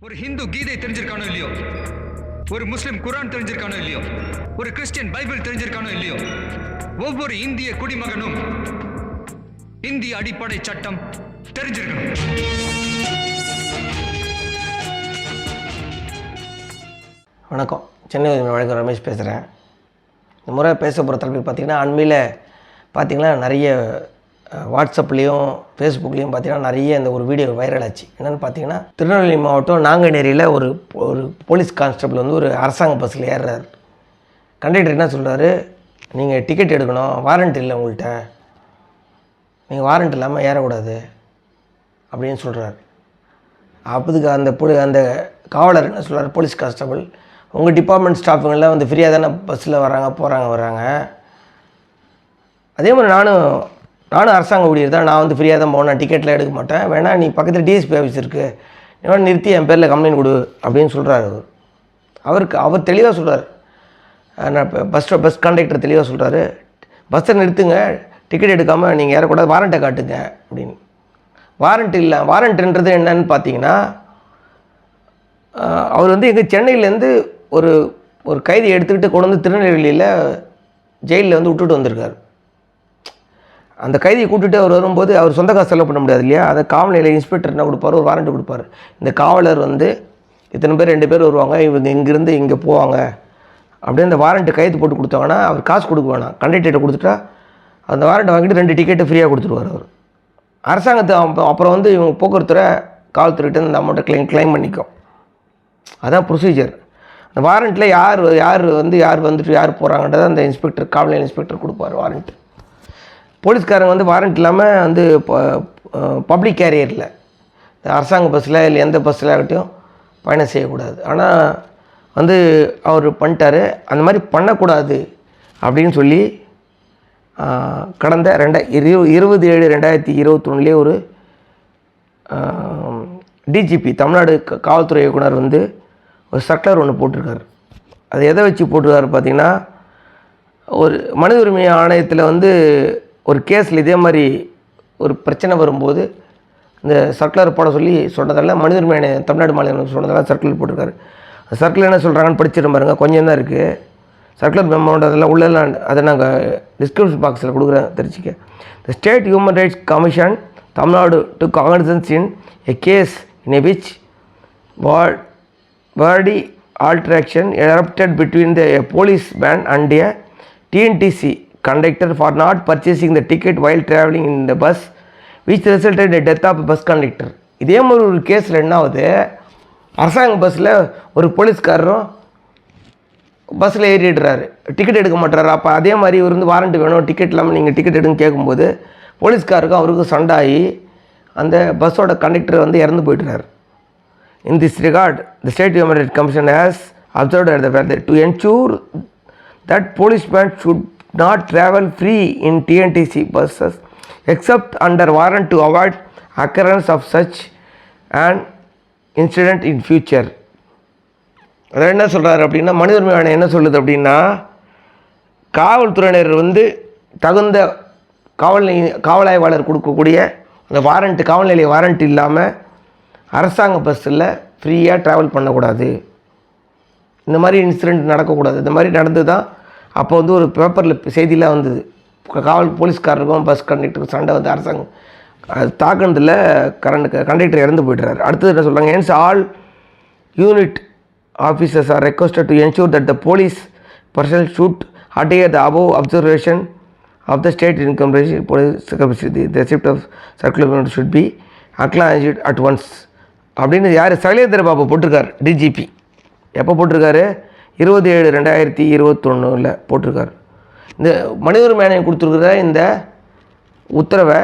ஒரு ஹிந்து கீதை தெரிஞ்சிருக்கானோ இல்லையோ, ஒரு முஸ்லிம் குரான் தெரிஞ்சிருக்கானோ இல்லையோ, ஒரு கிறிஸ்டியன் பைபிள் தெரிஞ்சிருக்கானோ இல்லையோ, ஒவ்வொரு இந்திய குடிமகனும் இந்திய அடிப்படை சட்டம் தெரிஞ்சிருக்கணும். வணக்கம், சென்னை வழக்கம் ரமேஷ் பேசுகிறேன். இந்த முறை பேச போகிற தலைப்பு பார்த்திங்கன்னா, அண்மையில் பார்த்திங்கன்னா நிறைய வாட்ஸ்அப்லேயும் ஃபேஸ்புக்லேயும் பார்த்திங்கன்னா நிறைய இந்த ஒரு வீடியோ வைரல் ஆச்சு. என்னென்னு பார்த்தீங்கன்னா, திருநெல்வேலி மாவட்டம் நாங்குநேரியில் ஒரு போலீஸ் கான்ஸ்டபிள் வந்து ஒரு அரசாங்க பஸ்ஸில் ஏறுறாரு. கண்டக்டர் என்ன சொல்கிறாரு, நீங்கள் டிக்கெட் எடுக்கணும், வாரண்ட் இல்லை உங்கள்கிட்ட, நீங்கள் வாரண்ட் இல்லாமல் ஏறக்கூடாது அப்படின்னு சொல்கிறார். அப்போதுக்கு அந்த காவலர் என்ன சொல்கிறார், போலீஸ் கான்ஸ்டபிள், உங்கள் டிபார்ட்மெண்ட் ஸ்டாஃபுங்கள்லாம் வந்து ஃப்ரீயாக தானே பஸ்ஸில் வராங்க. அதே மாதிரி நானும் அரசாங்க ஊழியர் தான், நான் வந்து ஃப்ரீயாக தான் போனேன், டிக்கெட்டில் எடுக்க மாட்டேன், வேணால் நீ பக்கத்தில் டிஎஸ்பி ஆஃபீஸ் இருக்குது, வேணா நிறுத்தி என் பேரில் கம்ப்ளைண்ட் கொடு அப்படின்னு சொல்கிறாரு. அவர் தெளிவாக சொல்கிறார். நான் பஸ் கண்டக்டர் தெளிவாக சொல்கிறாரு, பஸ்ஸை நிறுத்துங்க, டிக்கெட் எடுக்காமல் நீங்கள் ஏறக்கூடாது, வாரண்ட்டை காட்டுங்க அப்படின்னு. வாரண்ட் இல்லை, வாரண்ட்டுன்றது என்னன்னு பார்த்தீங்கன்னா, அவர் வந்து எங்கள் சென்னையிலேருந்து ஒரு கைதியை எடுத்துக்கிட்டு கொண்டு வந்து திருநெல்வேலியில் ஜெயிலில் வந்து விட்டுட்டு வந்திருக்கார். அந்த கைதியை கூட்டிகிட்டு அவர் வரும்போது அவர் சொந்த காசு செலவு பண்ண முடியாது இல்லையா, அதை காவல் நிலைய இன்ஸ்பெக்டர் என்ன கொடுப்பார், ஒரு வாரண்ட் கொடுப்பார். இந்த காவலர் வந்து இத்தனை பேர் 2 பேர் வருவாங்க, இவங்க இங்கேருந்து இங்கே போவாங்க அப்படின்னு அந்த வாரண்ட்டு கைது போட்டு கொடுத்தாங்கன்னா அவர் காசு கொடுக்க வேணாம், கண்டக்டர்கிட்ட கொடுத்துட்டா அந்த வாரண்ட்டை வாங்கிட்டு 2 டிக்கெட்டு ஃப்ரீயாக கொடுத்துருவார் அவர். அரசாங்கத்தை அப்புறம் வந்து இவங்க போக்குவரத்துறை காவல்துறைகிட்ட இந்த அமௌண்ட்டை கிளைம் பண்ணிக்கும். அதான் ப்ரொசீஜர். அந்த வாரண்ட்டில் யார் வந்துட்டு யார் போகிறாங்கன்றதை அந்த இன்ஸ்பெக்டர், காவல் நிலைய இன்ஸ்பெக்டர் கொடுப்பார் வாரண்ட்டு. போலீஸ்காரங்க வந்து வாரண்ட் இல்லாமல் வந்து பப்ளிக் கேரியரில் அரசாங்க பஸ்ஸில் இல்லை எந்த பஸ்ஸில் ஆகட்டும் பயணம் செய்யக்கூடாது. ஆனால் வந்து அவர் பண்ணிட்டார். அந்த மாதிரி பண்ணக்கூடாது அப்படின்னு சொல்லி கடந்த 27/2021 ஒரு டிஜிபி தமிழ்நாடு காவல்துறை இயக்குனர் வந்து ஒரு சர்க்குலர் ஒன்று போட்டிருக்காரு. அது எதை வச்சு போட்டிருக்காரு பார்த்திங்கன்னா, ஒரு மனித உரிமை ஆணையத்தில் வந்து ஒரு கேஸில் இதே மாதிரி ஒரு பிரச்சனை வரும்போது இந்த சர்க்குலர் போட சொல்லி சொன்னதால் மனித உரிமை ஆணையம் தமிழ்நாடு மாநிலம் சொன்னதால் சர்க்குலர் போட்டிருக்காரு. அந்த சர்க்குலர் என்ன சொல்கிறாங்கன்னு படிச்சிட்டு பாருங்க, கொஞ்சம் தான் இருக்குது. சர்க்குலர் மெமோண்ட் அதெல்லாம் உள்ளெல்லாம் அதை நாங்கள் டிஸ்கிரிப்ஷன் பாக்ஸில் கொடுக்குறேன் தெரிஞ்சிக்க. The State Human Rights Commission Tamil Nadu to cognizance in a case in which body altercation erupted between the police man and a TNTC conductor for not purchasing the ticket while travelling in the bus, which resulted in the death of bus conductor. இதே மாதிரி ஒரு கேஸில் என்ன ஆகுது, அரசாங்க பஸ்ஸில் ஒரு போலீஸ்காரரும் பஸ்ஸில் ஏறிடுறாரு, டிக்கெட் எடுக்க மாட்டுறாரு. அப்போ அதே மாதிரி இவர் வந்து வாரண்ட் வேணும், டிக்கெட் இல்லாமல் நீங்கள் டிக்கெட் எடுன்னு கேட்கும்போது போலீஸ்காருக்கும் அவருக்கும் சண்டாகி அந்த பஸ்ஸோட கண்டக்டர் வந்து இறந்து போய்ட்டுறாரு. In this regard, the State Human Rights Commission has observed that to ensure that policemen should not travel free in TNTC buses except under warrant to avoid occurrence of such an incident in future. அதான் என்ன சொல்கிறாரு அப்படின்னா, மனித உரிமை ஆணையம் என்ன சொல்லுது அப்படின்னா, காவல்துறையினர் வந்து தகுந்த காவல் ஆய்வாளர் கொடுக்கக்கூடிய அந்த வாரண்ட், காவல் நிலைய வாரண்ட் இல்லாமல் அரசாங்க பஸ்ஸில் ஃப்ரீயாக ட்ராவல் பண்ணக்கூடாது, இந்த மாதிரி இன்சிடெண்ட் நடக்கக்கூடாது. இந்த மாதிரி நடந்து தான் அப்போ வந்து ஒரு பேப்பரில் செய்தியெலாம் வந்தது, போலீஸ்காரருக்கும் பஸ் கண்டக்டருக்கும் சண்டை வந்து அரசாங்கம் அது தாக்குனதில் கண்டக்டர் இறந்து போய்ட்டுறாரு. அடுத்தது என்ன சொல்கிறாங்க, hence all unit officers R requested to ensure that the police personal should adhere the above observation of the state income police capacity. The receipt of circular should be acknowledged at once அப்படின்னு யார், சைலேந்திர பாபு போட்டிருக்கார். DGP எப்போ போட்டிருக்காரு, 27/2021 போட்டிருக்காரு. இந்த மனித உரிமை ஆணையம் கொடுத்துருக்குற இந்த உத்தரவை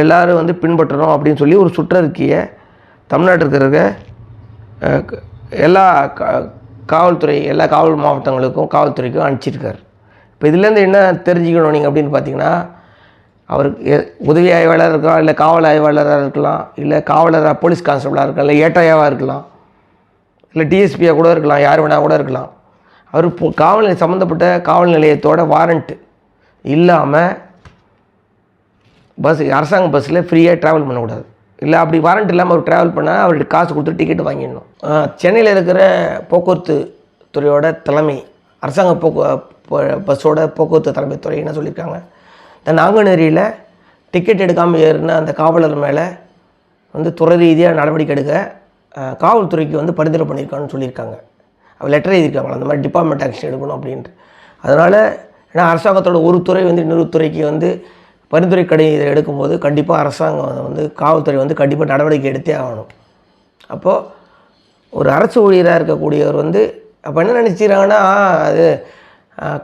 எல்லோரும் வந்து பின்பற்றணும் அப்படின்னு சொல்லி ஒரு சுற்றறிக்கையை தமிழ்நாட்டில் இருக்கிற எல்லா காவல்துறை, எல்லா காவல் மாவட்டங்களுக்கும் காவல்துறைக்கும் அனுப்பிச்சிருக்கார். இப்போ இதுலேருந்து என்ன தெரிஞ்சுக்கணும் நீங்கள் அப்படின்னு பார்த்தீங்கன்னா, அவருக்கு உதவி ஆய்வாளராக இருக்கலாம், இல்லை காவல் ஆய்வாளராக இருக்கலாம், இல்லை காவலராக போலீஸ் கான்ஸ்டபிளாக இருக்கலாம், இல்லை ஏட்டையாவாக இருக்கலாம், இல்லை டிஎஸ்பியாக கூட இருக்கலாம், யார் வேணால் கூட இருக்கலாம். அவர் காவல் நிலையம் சம்மந்தப்பட்ட காவல் நிலையத்தோட வாரண்ட்டு இல்லாமல் அரசாங்க பஸ்ஸில் ஃப்ரீயாக ட்ராவல் பண்ணக்கூடாது. இல்லை அப்படி வாரண்ட் இல்லாமல் அவர் ட்ராவல் பண்ணால் அவர்கிட்ட காசு கொடுத்து டிக்கெட் வாங்கிடணும். சென்னையில் இருக்கிற போக்குவரத்து துறையோட தலைமை, அரசாங்க பஸ்ஸோட போக்குவரத்து தலைமை துறை என்ன சொல்லியிருக்காங்க, இந்த நாங்குநேரியில் டிக்கெட் எடுக்காமல் ஏறின அந்த காவலர் மேலே வந்து துறை ரீதியாக நடவடிக்கை எடுக்க காவல்துறைக்கு வந்து பரிந்துரை பண்ணியிருக்கான்னு சொல்லியிருக்காங்க. அவர் லெட்டர் எழுதியிருக்காங்களா அந்த மாதிரி டிபார்ட்மெண்ட் ஆக்ஷன் எடுக்கணும் அப்படின்ட்டு. அதனால் ஏன்னா அரசாங்கத்தோட ஒரு துறை வந்து இன்னொரு துறைக்கு வந்து பரிந்துரை கடிதம் எடுக்கும்போது கண்டிப்பாக அரசாங்கம் வந்து காவல்துறை வந்து கண்டிப்பாக நடவடிக்கை எடுத்தே ஆகணும். அப்போது ஒரு அரசு ஊழியராக இருக்கக்கூடியவர் வந்து அப்போ என்ன நினச்சிக்கிறாங்கன்னா, அது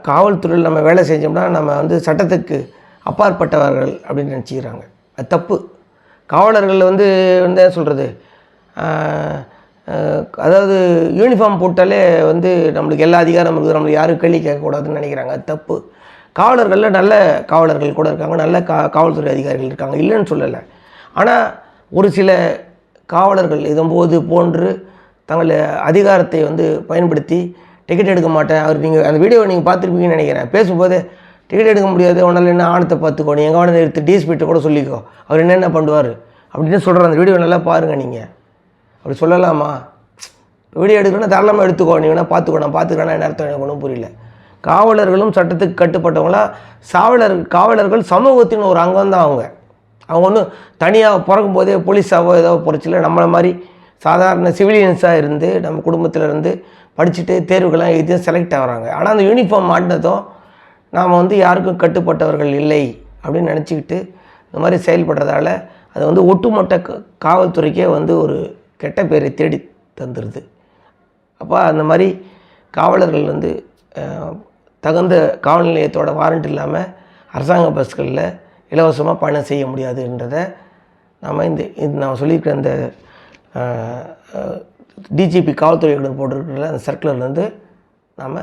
காவல்துறையில் நம்ம வேலை செஞ்சோம்னா நம்ம வந்து சட்டத்துக்கு அப்பாற்பட்டவர்கள் அப்படின்னு நினச்சிக்கிறாங்க. அது தப்பு. காவலர்கள் வந்து என்ன சொல்கிறது, அதாவது யூனிஃபார்ம் போட்டாலே வந்து நம்மளுக்கு எல்லா அதிகாரம் இருக்குது, நம்மளுக்கு யாரும் கேள்வி கேட்கக்கூடாதுன்னு நினைக்கிறாங்க. அது தப்பு. காவலர்களில் நல்ல காவலர்கள் கூட இருக்காங்க, நல்ல காவல்துறை அதிகாரிகள் இருக்காங்க, இல்லைன்னு சொல்லலை. ஆனால் ஒரு சில காவலர்கள் இதும்போது போன்று தங்கள் அதிகாரத்தை வந்து பயன்படுத்தி டிக்கெட் எடுக்க மாட்டேன், அவர் நீங்கள் அந்த வீடியோவை நீங்கள் பார்த்துருப்பீங்கன்னு நினைக்கிறேன், பேசும்போது டிக்கெட் எடுக்க முடியாது, உன்னால் என்ன ஆணத்தை பார்த்துக்கோ, நீ எங்கே வேணால் எடுத்து டிஎஸ்பிட்ட கூட சொல்லிக்கோ, அவர் என்னென்ன பண்ணுவார் அப்படின்னு சொல்கிற அந்த வீடியோ நல்லா பாருங்கள். நீங்கள் அப்படி சொல்லலாமா? வீடியோ எடுக்கணும்னா தாராளமாக எடுத்துக்கோ, நீ வேணால் பார்த்துக்கோ, நான் பார்த்துக்கிறேன்னா என்ன அர்த்தம் எனக்கு ஒன்றும் புரியல. காவலர்களும் சட்டத்துக்கு கட்டுப்பட்டவங்களாம் காவலர்கள் சமூகத்தின் ஒரு அங்கம் தான். அவங்க ஒன்றும் தனியாக பிறக்கும் போதே போலீஸாவோ ஏதோ பொறிச்சில நம்மளை மாதிரி சாதாரண சிவிலியன்ஸாக இருந்து நம்ம குடும்பத்தில் இருந்து படிச்சுட்டு தேர்வுகள்லாம் எழுதி செலக்ட் ஆகிறாங்க. ஆனால் அந்த யூனிஃபார்ம் மாட்டினதும் நாம் வந்து யாருக்கும் கட்டுப்பட்டவர்கள் இல்லை அப்படின்னு நினச்சிக்கிட்டு இந்த மாதிரி செயல்படுறதால அது வந்து ஒட்டுமொத்த காவல்துறைக்கே வந்து ஒரு கெட்ட பேரை தேடி தந்துடுது. அப்போ அந்த மாதிரி காவலர்கள் வந்து தகுந்த காவல் நிலையத்தோட வாரண்ட் இல்லாமல் அரசாங்க பஸ்களில் இலவசமாக பயணம் செய்ய முடியாதுன்றதை நாம் நான் சொல்லியிருக்கிற இந்த டிஜிபி காவல்துறையிடம் போட்டிருக்கிற அந்த சர்க்குலர்லேருந்து நாம்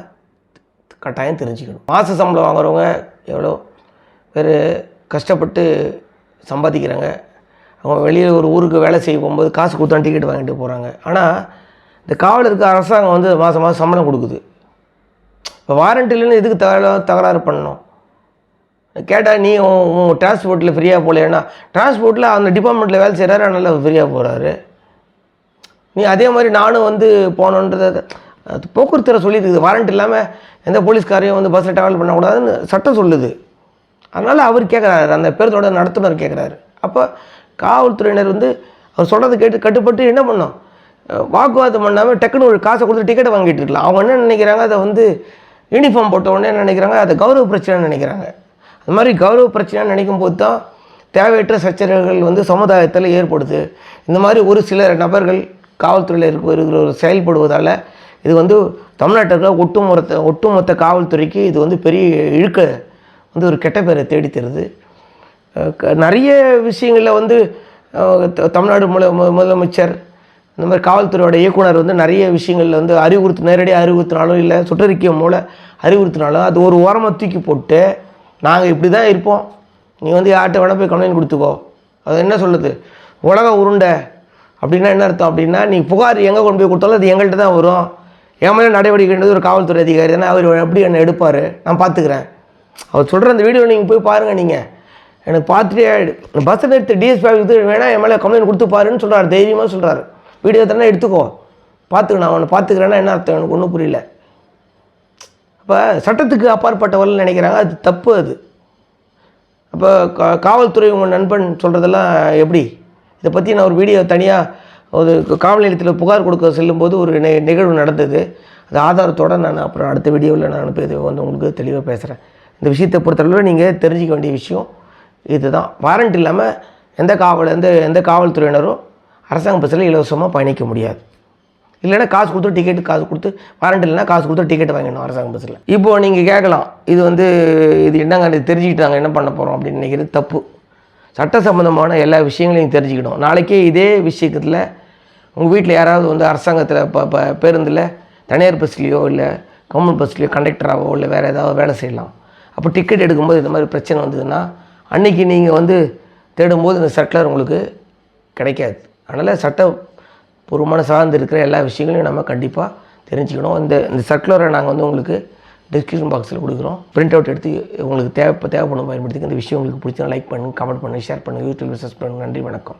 கட்டாயம் தெரிஞ்சுக்கணும். மாத சம்பளம் வாங்குறவங்க எவ்வளோ பேர் கஷ்டப்பட்டு சம்பாதிக்கிறாங்க. அவங்க வெளியில் ஒரு ஊருக்கு வேலை செய்ய போகும்போது காசு கொடுத்தா டிக்கெட் வாங்கிட்டு போகிறாங்க. ஆனால் இந்த காவலருக்கு அரசாங்கம் வந்து மாதம் மாதம் சம்பளம் கொடுக்குது. இப்போ வாரண்ட் இல்லைன்னு எதுக்கு தகராறு பண்ணணும்? கேட்டால் நீ உன் டிரான்ஸ்போர்ட்டில் ஃப்ரீயாக போகலைன்னா, டிரான்ஸ்போர்ட்டில் அந்த டிபார்ட்மெண்ட்டில் வேலை செய்கிறாரு, அதனால் ஃப்ரீயாக போகிறாரு. நீ அதே மாதிரி நானும் வந்து போகணுன்றத போக்குவரத்துறை சொல்லியிருக்குது. வாரண்ட் இல்லாமல் எந்த போலீஸ்காரையும் வந்து பஸ்ஸில் ட்ராவல் பண்ணக்கூடாதுன்னு சட்டம் சொல்லுது. அதனால் அவர் கேட்குறாரு, அந்த பேருந்தோட நடத்துனர் கேட்குறாரு. அப்போ காவல்துறையினர் வந்து அவர் சொல்கிறத கேட்டு கட்டுப்பட்டு என்ன பண்ணோம், வாக்குவாதம் பண்ணாமல் டக்குன்னு ஒரு காசை கொடுத்து டிக்கெட்டை வாங்கிட்டு இருக்கலாம். அவங்க என்ன நினைக்கிறாங்க, அதை வந்து யூனிஃபார்ம் போட்ட உடனே என்ன நினைக்கிறாங்க, அதை கௌரவ பிரச்சனைன்னு நினைக்கிறாங்க. அது மாதிரி கௌரவ பிரச்சனைன்னு நினைக்கும் போது தான் தேவையற்ற சச்சரவுகள் வந்து சமுதாயத்தில் ஏற்படுது. இந்த மாதிரி ஒரு சில நபர்கள் காவல்துறையில் இருக்கிற செயல்படுவதால் இது வந்து தமிழ்நாட்டில் ஒட்டுமொத்த காவல்துறைக்கு இது வந்து பெரிய இழுக்க வந்து ஒரு கெட்ட பேரை தேடி தருது. நிறைய விஷயங்களில் வந்து தமிழ்நாடு முதலமைச்சர் இந்த மாதிரி காவல்துறையோட இயக்குனர் வந்து நிறைய விஷயங்களில் வந்து நேரடியாக அறிவுறுத்தினாலும் இல்லை சுற்றறிக்கை மூலம் அறிவுறுத்தினாலும் அது ஒரு ஓரமாக தூக்கி போட்டு நாங்கள் இப்படி தான் இருப்போம், நீ வந்து யார்கிட்ட வேணால் போய் கம்ப்ளைண்ட் கொடுத்துக்கோ. அது என்ன சொல்லுது, உலக உருண்டை அப்படின்னா என்ன அர்த்தம் அப்படின்னா, நீ புகார் எங்கே கொண்டு போய் கொடுத்தாலும் அது எங்கள்கிட்ட தான் வரும். என் மேலே நடவடிக்கைன்றது ஒரு காவல்துறை அதிகாரி தானே, அவர் எப்படி என்னை எடுப்பார், நான் பார்த்துக்கிறேன். அவர் சொல்கிற அந்த வீடியோ நீங்கள் போய் பாருங்கள். நீங்கள் எனக்கு பார்த்துட்டே பஸ்ஸில் எடுத்து டிஎஸ்பி ஆஃபீஸுக்கு வேணால் என் மேலே கம்ப்ளைண்ட் கொடுத்து பாருன்னு சொல்கிறார், தைரியமாக சொல்கிறார். வீடியோ தானே எடுத்துக்கோ, பார்த்துக்க, நான் அவனை பார்த்துக்கிறேன்னா என்ன அர்த்தம் எனக்கு ஒன்றும் புரியல. அப்போ சட்டத்துக்கு அப்பாற்பட்டவர்கள் நினைக்கிறாங்க, அது தப்பு. அது அப்போ காவல்துறை உங்கள் நண்பன் சொல்கிறதெல்லாம் எப்படி? இதை பற்றி நான் ஒரு வீடியோ தனியாக ஒரு காவல் நிலையத்தில் புகார் கொடுக்க செல்லும்போது ஒரு நிகழ்வு நடந்தது. அது ஆதாரத்தோடு நான் அப்புறம் அடுத்த வீடியோவில் நான் வந்து உங்களுக்கு தெளிவாக பேசுகிறேன். இந்த விஷயத்தை பொறுத்தளவில் நீங்கள் தெரிஞ்சிக்க வேண்டிய விஷயம் இதுதான். வாரண்ட் இல்லாமல் எந்த காவல்துறையினரும் அரசாங்க பஸ்ஸில் இலவசமாக பயணிக்க முடியாது. இல்லைன்னா காசு கொடுத்து வாரண்ட் இல்லைன்னா காசு கொடுத்து டிக்கெட் வாங்கிடணும் அரசாங்க பஸ்ஸில். இப்போது நீங்கள் கேட்கலாம், இது என்னங்க இது தெரிஞ்சுக்கிட்டாங்க என்ன பண்ண போகிறோம் அப்படின்னு நினைக்கிறது தப்பு. சட்ட சம்பந்தமான எல்லா விஷயங்களையும் தெரிஞ்சுக்கணும். நாளைக்கே இதே விஷயத்தில் உங்கள் வீட்டில் யாராவது வந்து அரசாங்கத்தில் பேருந்தில் தனியார் பஸ்லேயோ இல்லை கவர்மெண்ட் பஸ்லேயோ கண்டக்டராகவோ இல்லை வேறு ஏதாவது வேலை செய்யலாம். அப்போ டிக்கெட் எடுக்கும்போது இந்த மாதிரி பிரச்சனை வந்ததுன்னா அன்றைக்கி நீங்கள் வந்து தேடும்போது இந்த சர்க்குலர் உங்களுக்கு கிடைக்காது. அதனால் சட்டப்பூர்வமான சார்ந்து இருக்கிற எல்லா விஷயங்களையும் நம்ம கண்டிப்பாக தெரிஞ்சுக்கணும். இந்த சர்க்குலரை நாங்கள் வந்து உங்களுக்கு டிஸ்கிரிப்ஷன் பாக்ஸில் கொடுக்குறோம். பிரிண்ட் அவுட் எடுத்து உங்களுக்கு தேவைப்படும் பயன்படுத்தி இந்த விஷயம் உங்களுக்கு பிடிச்சா லைக் பண்ணுங்கள், கமெண்ட் பண்ணுங்கள், ஷேர் பண்ணுங்கள், யூடியூப் சப்ஸ்கிரைப் பண்ணுங்கள். நன்றி, வணக்கம்.